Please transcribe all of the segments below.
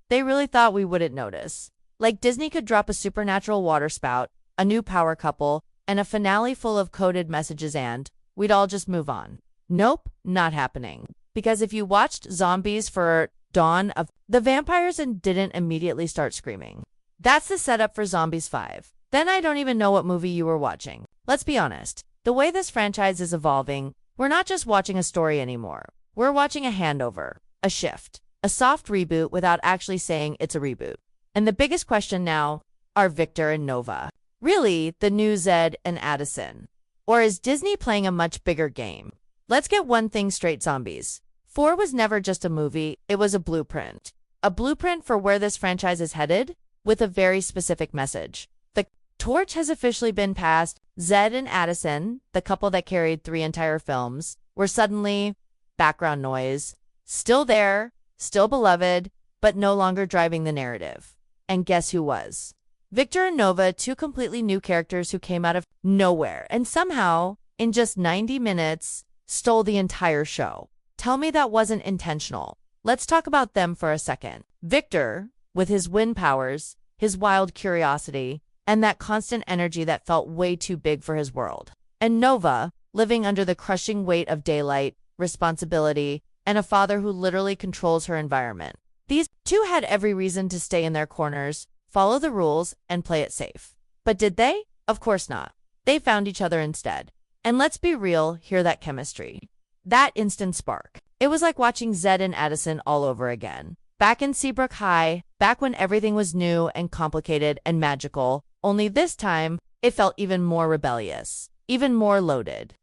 They really thought we wouldn't notice. Like Disney could drop a supernatural water spout, a new power couple, and a finale full of coded messages and we'd all just move on. Nope, not happening. Because if you watched Zombies for Dawn of the Vampires and didn't immediately start screaming, that's the setup for Zombies 5. Then I don't even know what movie you were watching. Let's be honest. The way this franchise is evolving, we're not just watching a story anymore. We're watching a handover, a shift, a soft reboot without actually saying it's a reboot. And the biggest question now are Victor and Nova really the new Zed and Addison? Or is Disney playing a much bigger game? Let's get one thing straight, Zombies 4 was never just a movie, it was a blueprint. A blueprint for where this franchise is headed, with a very specific message. The torch has officially been passed. Zed and Addison, the couple that carried 3 entire films, were suddenly background noise, still there, still beloved, but no longer driving the narrative. And guess who was? Victor and Nova, 2 completely new characters who came out of nowhere and somehow, in just 90 minutes, stole the entire show. Tell me that wasn't intentional. Let's talk about them for a second. Victor, with his wind powers, his wild curiosity, and that constant energy that felt way too big for his world. And Nova, living under the crushing weight of daylight, responsibility, and a father who literally controls her environment. These 2 had every reason to stay in their corners, follow the rules, and play it safe. But did they? Of course not. They found each other instead. And let's be real, hear that chemistry. That instant spark. It was like watching Zed and Addison all over again. Back in Seabrook High, back when everything was new and complicated and magical, only this time, it felt even more rebellious, even more loaded,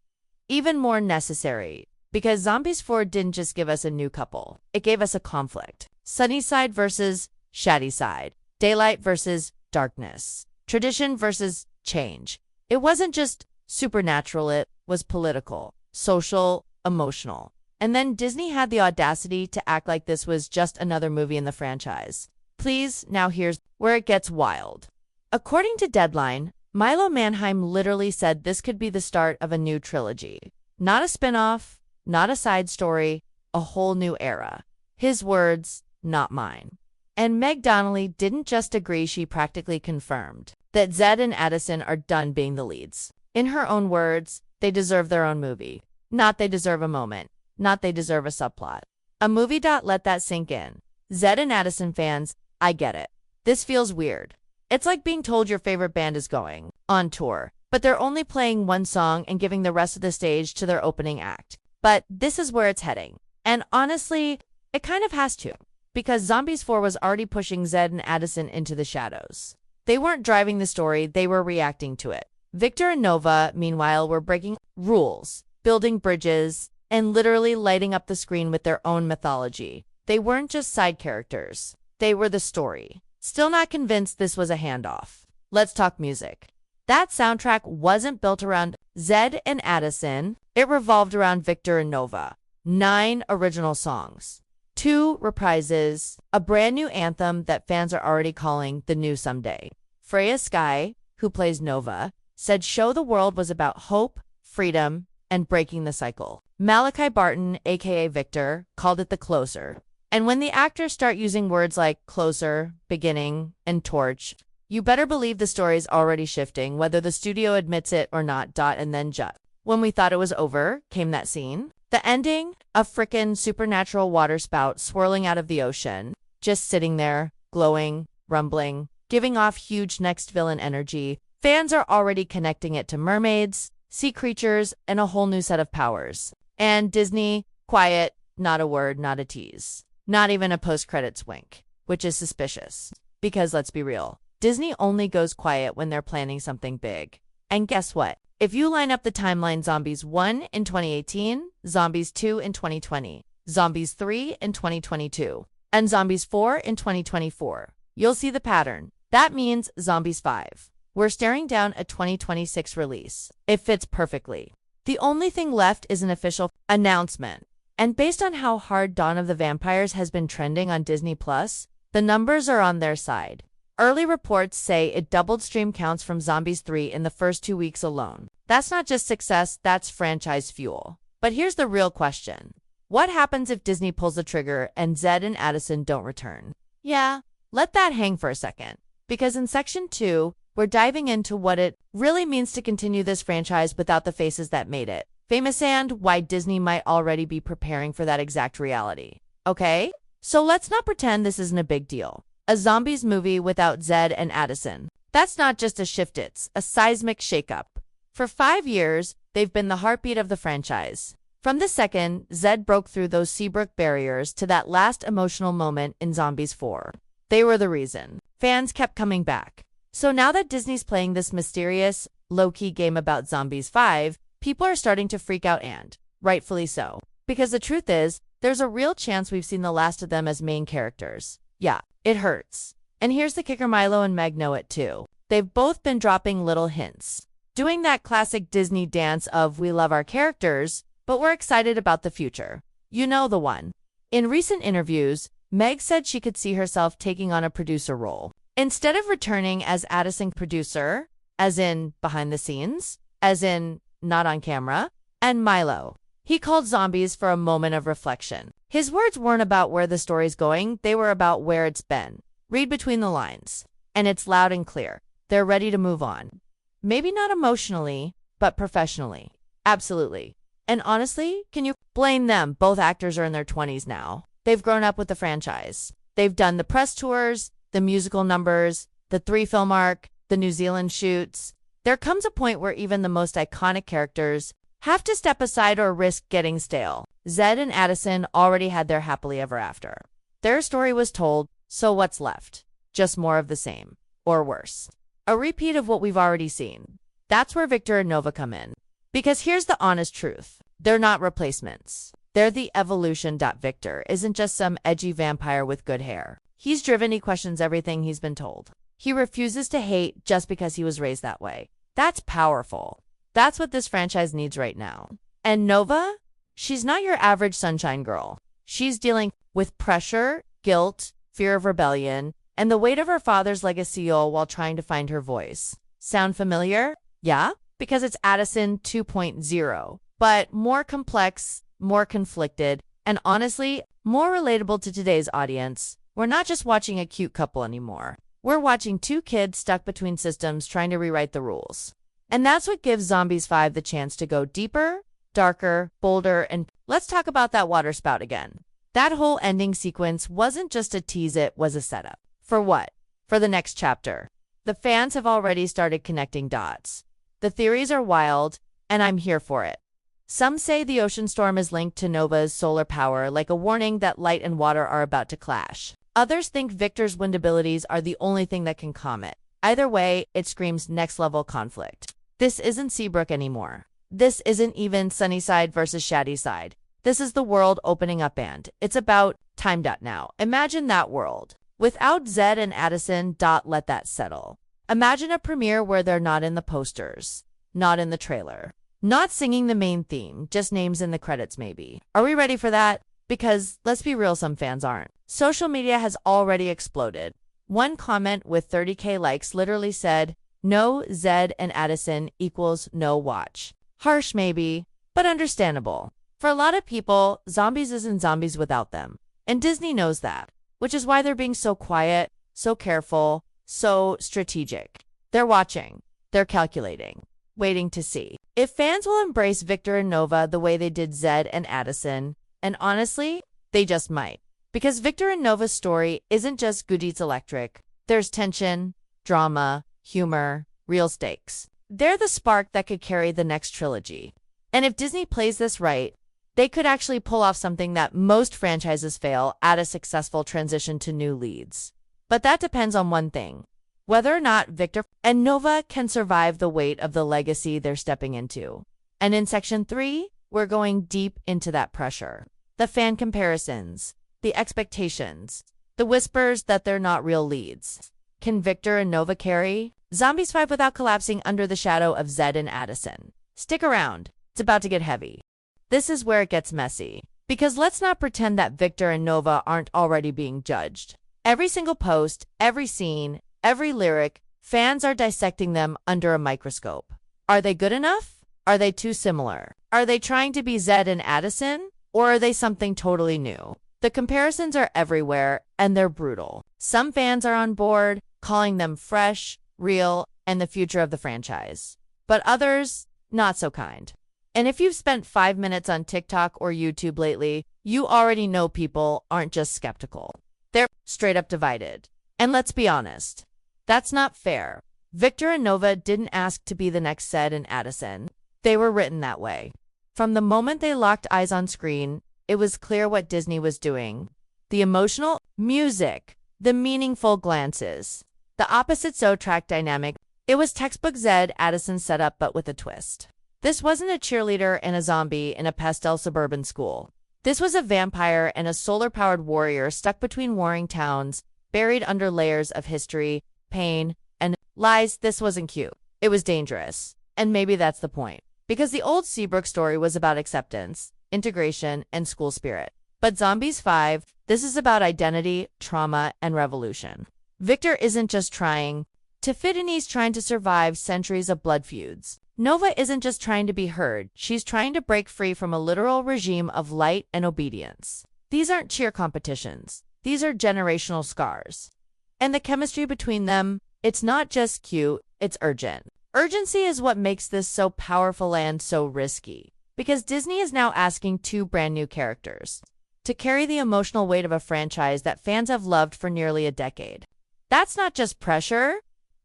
even more necessary. Because Zombies 4 didn't just give us a new couple. It gave us a conflict. Sunny side versus shady side. Daylight versus darkness. Tradition versus change. It wasn't just supernatural, it was political, social, emotional. And then Disney had the audacity to act like this was just another movie in the franchise. Please, now here's where it gets wild. According to Deadline, Milo Manheim literally said this could be the start of a new trilogy. Not a spin-off, not a side story, a whole new era. His words, not mine. And Meg Donnelly didn't just agree, she practically confirmed that Zed and Addison are done being the leads. In her own words, they deserve their own movie. Not they deserve a moment. Not they deserve a subplot. A movie. Let that sink in. Zed and Addison fans, I get it. This feels weird. It's like being told your favorite band is going on tour, but they're only playing one song and giving the rest of the stage to their opening act. But this is where it's heading. And honestly, it kind of has to. Because Zombies 4 was already pushing Zed and Addison into the shadows. They weren't driving the story, they were reacting to it. Victor and Nova, meanwhile, were breaking rules, building bridges, and literally lighting up the screen with their own mythology. They weren't just side characters. They were the story. Still not convinced this was a handoff. Let's talk music. That soundtrack wasn't built around Zed and Addison. It revolved around Victor and Nova. 9 original songs. 2 reprises, a brand new anthem that fans are already calling the new someday. Freya Sky, who plays Nova, said Show the World was about hope, freedom, and breaking the cycle. Malachi Barton, aka Victor, called it the closer. And when the actors start using words like closer, beginning, and torch, you better believe the story's already shifting, whether the studio admits it or not. And then just when we thought it was over, came that scene. The ending, a frickin' supernatural water spout swirling out of the ocean, just sitting there, glowing, rumbling, giving off huge next villain energy. Fans are already connecting it to mermaids, sea creatures, and a whole new set of powers. And Disney, quiet, not a word, not a tease. Not even a post-credits wink, which is suspicious. Because let's be real, Disney only goes quiet when they're planning something big. And guess what? If you line up the timeline, Zombies 1 in 2018, Zombies 2 in 2020, Zombies 3 in 2022, and Zombies 4 in 2024, you'll see the pattern. That means Zombies 5. We're staring down a 2026 release. It fits perfectly. The only thing left is an official announcement. And based on how hard Dawn of the Vampires has been trending on Disney+, the numbers are on their side. Early reports say it doubled stream counts from Zombies 3 in the first 2 weeks alone. That's not just success, that's franchise fuel. But here's the real question. What happens if Disney pulls the trigger and Zed and Addison don't return? Yeah, let that hang for a second. Because in section 2, we're diving into what it really means to continue this franchise without the faces that made it famous and why Disney might already be preparing for that exact reality. Okay? So let's not pretend this isn't a big deal. A zombies movie without Zed and Addison. That's not just a shift, it's a seismic shakeup. For 5 years, they've been the heartbeat of the franchise. From the second Zed broke through those Seabrook barriers to that last emotional moment in Zombies 4. They were the reason. Fans kept coming back. So now that Disney's playing this mysterious, low-key game about Zombies 5, people are starting to freak out and, rightfully so. Because the truth is, there's a real chance we've seen the last of them as main characters. Yeah, it hurts. And here's the kicker, Milo and Meg know it too. They've both been dropping little hints. Doing that classic Disney dance of we love our characters, but we're excited about the future. You know the one. In recent interviews, Meg said she could see herself taking on a producer role. Instead of returning as Addison producer, as in behind the scenes, as in not on camera, and Milo. He called Zombies for a moment of reflection. His words weren't about where the story's going, they were about where it's been. Read between the lines. And it's loud and clear. They're ready to move on. Maybe not emotionally, but professionally. Absolutely. And honestly, can you blame them? Both actors are in their 20s now. They've grown up with the franchise. They've done the press tours, the musical numbers, the 3-film arc, the New Zealand shoots. There comes a point where even the most iconic characters have to step aside or risk getting stale. Zed and Addison already had their happily ever after. Their story was told, so what's left? Just more of the same. Or worse. A repeat of what we've already seen. That's where Victor and Nova come in. Because here's the honest truth. They're not replacements. They're the evolution. Victor isn't just some edgy vampire with good hair. He's driven, he questions everything he's been told. He refuses to hate just because he was raised that way. That's powerful. That's what this franchise needs right now. And Nova? She's not your average sunshine girl. She's dealing with pressure, guilt, fear of rebellion, and the weight of her father's legacy all while trying to find her voice. Sound familiar? Yeah? Because it's Addison 2.0, but more complex, more conflicted, and honestly, more relatable to today's audience. We're not just watching a cute couple anymore. We're watching 2 kids stuck between systems trying to rewrite the rules. And that's what gives Zombies 5 the chance to go deeper, darker, bolder, and let's talk about that water spout again. That whole ending sequence wasn't just a tease, it was a setup. For what? For the next chapter. The fans have already started connecting dots. The theories are wild, and I'm here for it. Some say the ocean storm is linked to Nova's solar power, like a warning that light and water are about to clash. Others think Victor's wind abilities are the only thing that can calm it. Either way, it screams next-level conflict. This isn't Seabrook anymore. This isn't even Sunnyside versus Shadyside. This is the world opening up, and it's about time. Now. Imagine that world. Without Zed and Addison. Let that settle. Imagine a premiere where they're not in the posters, not in the trailer, not singing the main theme, just names in the credits maybe. Are we ready for that? Because, let's be real, some fans aren't. Social media has already exploded. One comment with 30K likes literally said, "No Zed and Addison equals no watch." Harsh maybe, but understandable. For a lot of people, Zombies isn't Zombies without them. And Disney knows that, which is why they're being so quiet, so careful, so strategic. They're watching. They're calculating. Waiting to see if fans will embrace Victor and Nova the way they did Zed and Addison. And honestly, they just might. Because Victor and Nova's story isn't just Good Eats Electric. There's tension, drama, humor, real stakes. They're the spark that could carry the next trilogy. And if Disney plays this right, they could actually pull off something that most franchises fail at, a successful transition to new leads. But that depends on one thing: whether or not Victor and Nova can survive the weight of the legacy they're stepping into. And in Section 3, we're going deep into that pressure. The fan comparisons, the expectations, the whispers that they're not real leads. Can Victor and Nova carry Zombies 5 without collapsing under the shadow of Zed and Addison? Stick around. It's about to get heavy. This is where it gets messy. Because let's not pretend that Victor and Nova aren't already being judged. Every single post, every scene, every lyric, fans are dissecting them under a microscope. Are they good enough? Are they too similar? Are they trying to be Zed and Addison? Or are they something totally new? The comparisons are everywhere, and they're brutal. Some fans are on board, calling them fresh, real, and the future of the franchise. But others, not so kind. And if you've spent 5 minutes on TikTok or YouTube lately, you already know people aren't just skeptical. They're straight up divided. And let's be honest, that's not fair. Victor and Nova didn't ask to be the next Zed and Addison. They were written that way. From the moment they locked eyes on screen, it was clear what Disney was doing. The emotional music, the meaningful glances, the opposite soundtrack dynamic. It was textbook Zed Addison setup, but with a twist. This wasn't a cheerleader and a zombie in a pastel suburban school. This was a vampire and a solar-powered warrior stuck between warring towns, buried under layers of history, pain, and lies. This wasn't cute. It was dangerous. And maybe that's the point. Because the old Seabrook story was about acceptance, integration, and school spirit. But Zombies 5, this is about identity, trauma, and revolution. Victor isn't just trying to fit in, he's trying to survive centuries of blood feuds. Nova isn't just trying to be heard, she's trying to break free from a literal regime of light and obedience. These aren't cheer competitions. These are generational scars. And the chemistry between them, it's not just cute, it's urgent. Urgency is what makes this so powerful and so risky. Because Disney is now asking two brand new characters to carry the emotional weight of a franchise that fans have loved for nearly a decade. That's not just pressure,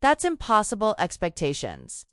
that's impossible expectations.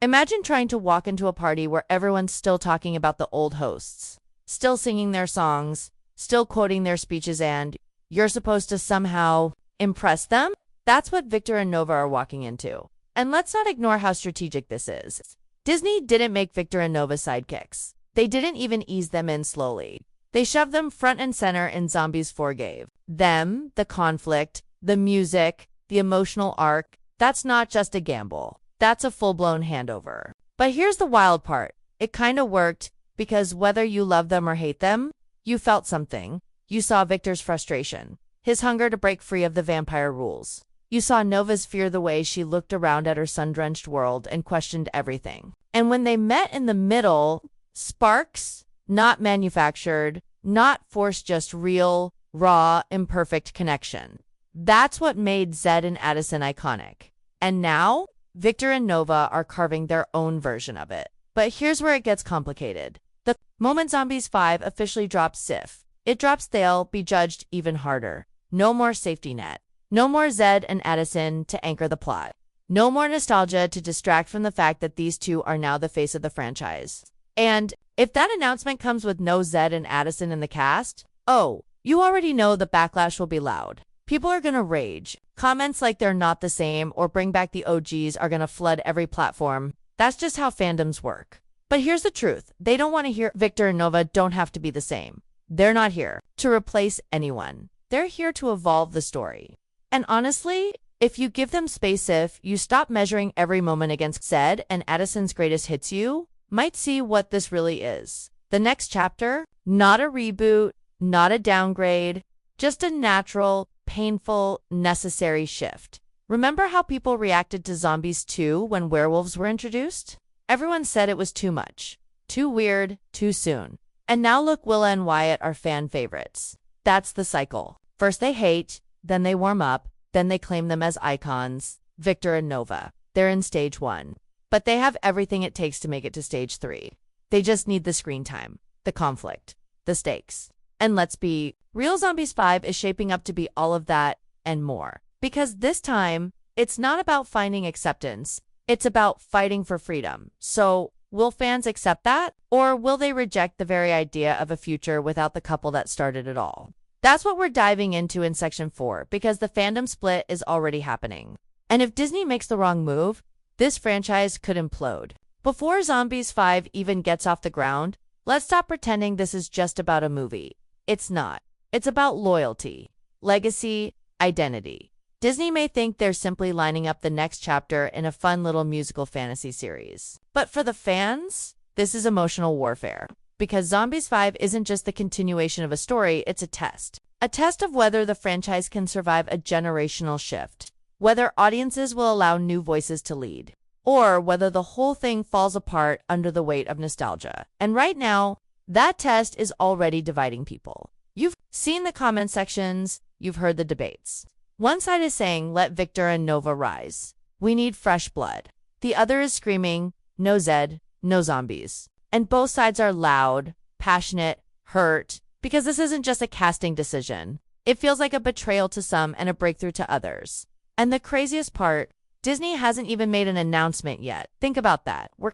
Imagine trying to walk into a party where everyone's still talking about the old hosts, still singing their songs, still quoting their speeches, and you're supposed to somehow impress them? That's what Victor and Nova are walking into. And let's not ignore how strategic this is. Disney didn't make Victor and Nova sidekicks. They didn't even ease them in slowly. They shoved them front and center in Zombies 4 gave them the conflict, the music, the emotional arc. That's not just a gamble. That's a full-blown handover. But here's the wild part. It kind of worked because whether you love them or hate them, you felt something. You saw Victor's frustration, his hunger to break free of the vampire rules. You saw Nova's fear, the way she looked around at her sun-drenched world and questioned everything. And when they met in the middle, sparks, not manufactured, not forced, just real, raw, imperfect connection. That's what made Zed and Addison iconic. And now, Victor and Nova are carving their own version of it. But here's where it gets complicated. The moment Zombies 5 officially drops SIF, it drops, they'll be judged even harder. No more safety net. No more Zed and Addison to anchor the plot. No more nostalgia to distract from the fact that these two are now the face of the franchise. And if that announcement comes with no Zed and Addison in the cast, oh, you already know the backlash will be loud. People are gonna rage. Comments like they're not the same or bring back the OGs are gonna flood every platform. That's just how fandoms work. But here's the truth. They don't want to hear Victor and Nova don't have to be the same. They're not here to replace anyone. They're here to evolve the story. And honestly, if you give them space, if you stop measuring every moment against Zed and Addison's greatest hits, you might see what this really is. The next chapter, not a reboot, not a downgrade, just a natural, painful, necessary shift. Remember how people reacted to Zombies 2 when werewolves were introduced? Everyone said it was too much, too weird, too soon. And now look, Willa and Wyatt are fan favorites. That's the cycle. First they hate, then they warm up, then they claim them as icons. Victor and Nova, they're in stage 1. But they have everything it takes to make it to stage 3. They just need the screen time, the conflict, the stakes. And let's be real, Zombies 5 is shaping up to be all of that and more. Because this time, it's not about finding acceptance, it's about fighting for freedom. So, will fans accept that? Or will they reject the very idea of a future without the couple that started it all? That's what we're diving into in Section 4, because the fandom split is already happening. And if Disney makes the wrong move, this franchise could implode. Before Zombies 5 even gets off the ground, let's stop pretending this is just about a movie. It's not. It's about loyalty, legacy, identity. Disney may think they're simply lining up the next chapter in a fun little musical fantasy series. But for the fans, this is emotional warfare. Because Zombies 5 isn't just the continuation of a story, it's a test. A test of whether the franchise can survive a generational shift, whether audiences will allow new voices to lead, or whether the whole thing falls apart under the weight of nostalgia. And right now, that test is already dividing people. You've See in the comment sections, you've heard the debates. One side is saying, let Victor and Nova rise. We need fresh blood. The other is screaming, no Zed, no zombies. And both sides are loud, passionate, hurt, because this isn't just a casting decision. It feels like a betrayal to some and a breakthrough to others. And the craziest part, Disney hasn't even made an announcement yet. Think about that. We're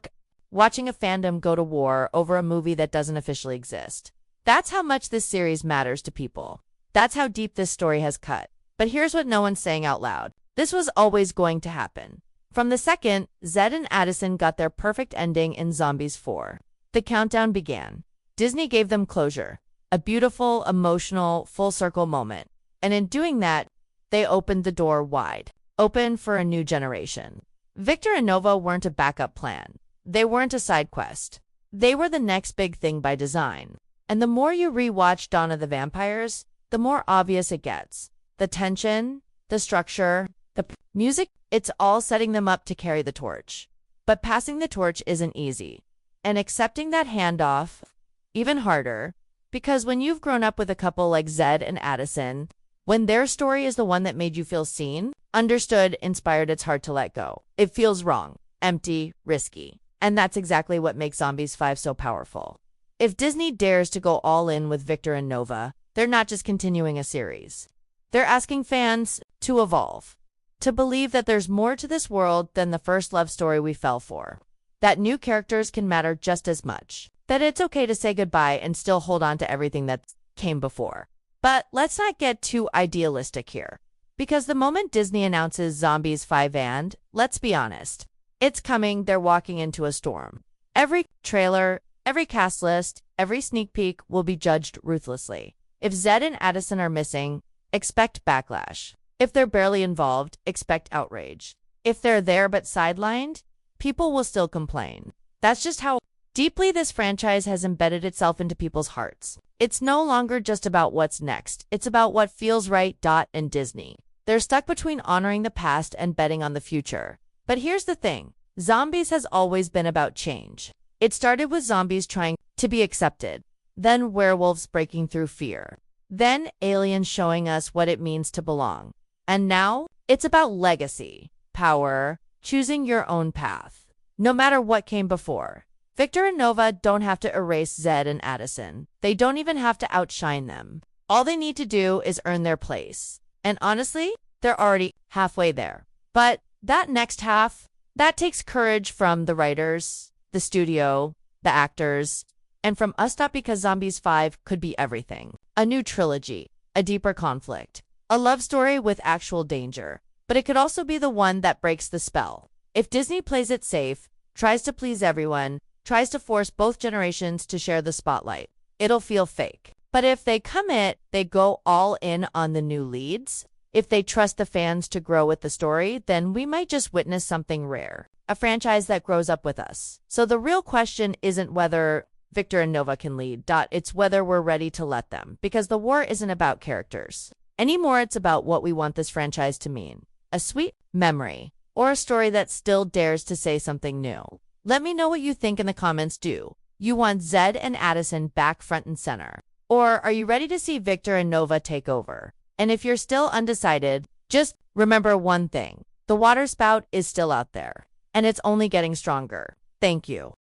watching a fandom go to war over a movie that doesn't officially exist. That's how much this series matters to people. That's how deep this story has cut. But here's what no one's saying out loud. This was always going to happen. From the second, Zed and Addison got their perfect ending in Zombies 4. The countdown began. Disney gave them closure, a beautiful, emotional, full-circle moment. And in doing that, they opened the door wide, open for a new generation. Victor and Nova weren't a backup plan. They weren't a side quest. They were the next big thing by design. And the more you rewatch Dawn of the Vampires, the more obvious it gets. The tension, the structure, the music, it's all setting them up to carry the torch. But passing the torch isn't easy. And accepting that handoff, even harder, because when you've grown up with a couple like Zed and Addison, when their story is the one that made you feel seen, understood, inspired, it's hard to let go. It feels wrong, empty, risky. And that's exactly what makes Zombies 5 so powerful. If Disney dares to go all in with Victor and Nova, they're not just continuing a series. They're asking fans to evolve, to believe that there's more to this world than the first love story we fell for, that new characters can matter just as much, that it's okay to say goodbye and still hold on to everything that came before. But let's not get too idealistic here, because the moment Disney announces Zombies 5 and, let's be honest, it's coming, they're walking into a storm. Every trailer, every cast list, every sneak peek will be judged ruthlessly. If Zed and Addison are missing, expect backlash. If they're barely involved, expect outrage. If they're there but sidelined, people will still complain. That's just how deeply this franchise has embedded itself into people's hearts. It's no longer just about what's next. It's about what feels right. And Disney, they're stuck between honoring the past and betting on the future. But here's the thing. Zombies has always been about change. It started with zombies trying to be accepted, then werewolves breaking through fear, then aliens showing us what it means to belong. And now, it's about legacy, power, choosing your own path. No matter what came before. Victor and Nova don't have to erase Zed and Addison. They don't even have to outshine them. All they need to do is earn their place. And honestly, they're already halfway there. But that next half, that takes courage from the writers, the studio, the actors, and from us. Not because Zombies 5 could be everything. A new trilogy, a deeper conflict, a love story with actual danger. But it could also be the one that breaks the spell. If Disney plays it safe, tries to please everyone, tries to force both generations to share the spotlight, it'll feel fake. But if they commit, they go all in on the new leads, if they trust the fans to grow with the story, then we might just witness something rare. A franchise that grows up with us. So the real question isn't whether Victor and Nova can lead. It's whether we're ready to let them. Because the war isn't about characters. Anymore, it's about what we want this franchise to mean. A sweet memory. Or a story that still dares to say something new. Let me know what you think in the comments. Do you want Zed and Addison back front and center? Or are you ready to see Victor and Nova take over? And if you're still undecided, just remember one thing. The water spout is still out there. And it's only getting stronger. Thank you.